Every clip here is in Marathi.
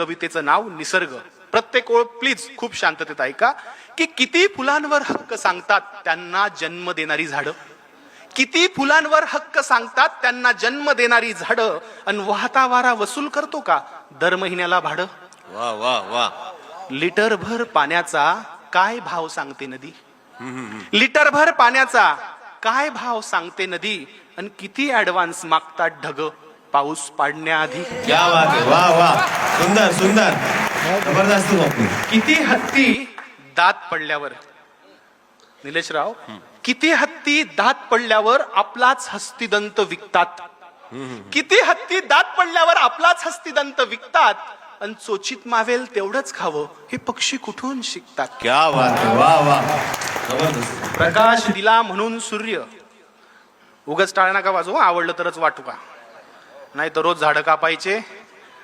कवितेचं नाव निसर्ग. प्रत्येक ओळ प्लीज खूप शांततेत ऐका. की किती फुलांवर हक्क सांगतात त्यांना जन्म देणारी झाडं, किती फुलांवर हक्क सांगतात त्यांना जन्म देणारी झाडं, अन वाहता वारा वसूल करतो का दर महिन्याला भाडं. वा वा वा. लिटरभर पाण्याचा काय भाव सांगते नदी, लिटरभर पाण्याचा काय भाव सांगते नदी, आणि किती ऍडव्हान्स मागतात ढग पाऊस पाडण्याआधी. क्या बात आहे. वा वा. सुंदर सुंदर. जबरदस्त बापू. किती हत्ती दात पडल्यावर, निलेशराव, किती हत्ती दात पडल्यावर आपलाच हस्तिदंत विकतात, किती हत्ती दात पडल्यावर आपलाच हस्तिदंत विकतात, आणि चोचीत मावेल तेवढंच खावं हे पक्षी कुठून शिकतात. क्या बात आहे. वा वा. जबरदस्त. प्रकाश दिला म्हणून सूर्य, उगाच टाळ्या नका वाजवू, आवडलं तरच वाटू का, नाही तर रोज झाडं कापायचे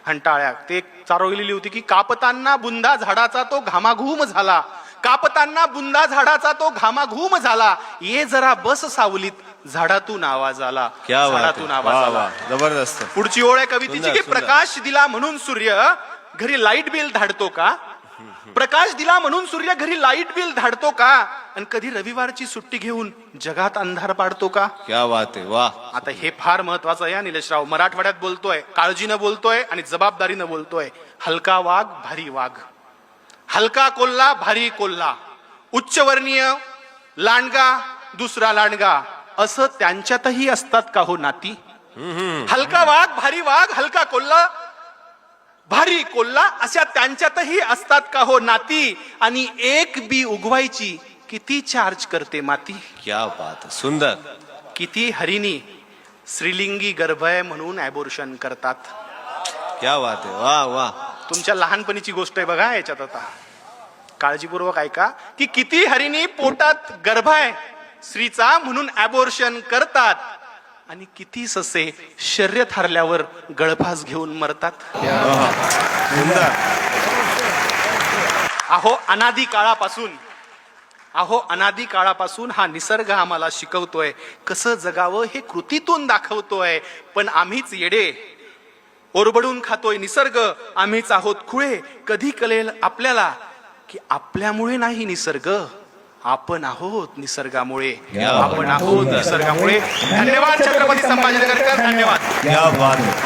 आणि टाळ्या. ते चारोळलेली होती की कापताना बुंदा झाडाचा तो घामाघूम झाला, कापताना बुंदा झाडाचा तो घामाघूम झाला, ये जरा बस सावलीत झाडातून आवाज आला, झाडातून आवाज आला. जबरदस्त. पुढची ओळ आहे कवितेची सुंदर, की सुंदर. प्रकाश दिला म्हणून सूर्य घरी लाईट बिल धाडतो का, प्रकाश दिला म्हणून सूर्य घरी लाईट बिल धाडतो का, आणि कधी रविवारची सुट्टी घेऊन जगात अंधार पाडतो का. क्या बात आहे. वा. आता हे फार महत्वाचं आहे निलेशराव. मराठवाड्यात बोलतोय, काळजीनं बोलतोय आणि जबाबदारीनं बोलतोय. हलका वाघ भारी वाघ, हलका कोल्हा भारी कोल्हा, उच्चवर्णीय लांडगा दुसरा लांडगा, असं त्यांच्यातही असतात का हो नाती. हलका वाघ भारी वाघ, हलका कोल्हा भारी कोल्हा, अशा त्यांच्यातही असतात का हो नाती, आणि एक बी उगवायची किती चार्ज करते माती. क्या बात आहे. सुंदर. किती हरिणी श्रीलिंगी गर्भ आहे म्हणून ॲबॉर्शन करतात. क्या बात आहे. वा वा. तुमच्या लहानपणीची गोष्ट आहे बघा याच्यात, आता काळजीपूर्वक ऐका. की किती हरिणी पोटात गर्भ आहे स्त्रीचा म्हणून ॲबॉर्शन करतात, आणि किती ससे शर्यत हरल्यावर गळफास घेऊन मरतात. सुंदर. अहो अनादी काळापासून, अहो अनादी काळापासून हा निसर्ग आम्हाला शिकवतोय कसं जगावं, हे कृतीतून दाखवतोय. पण आम्हीच येडे, ओरबडून खातोय निसर्ग, आम्हीच आहोत खुळे. कधी कळेल आपल्याला की आपल्यामुळे नाही निसर्ग, आपण आहोत निसर्गामुळे, आपण आहोत निसर्गामुळे. धन्यवाद छत्रपती संभाजीनगरकर, धन्यवाद. क्या बात आहे.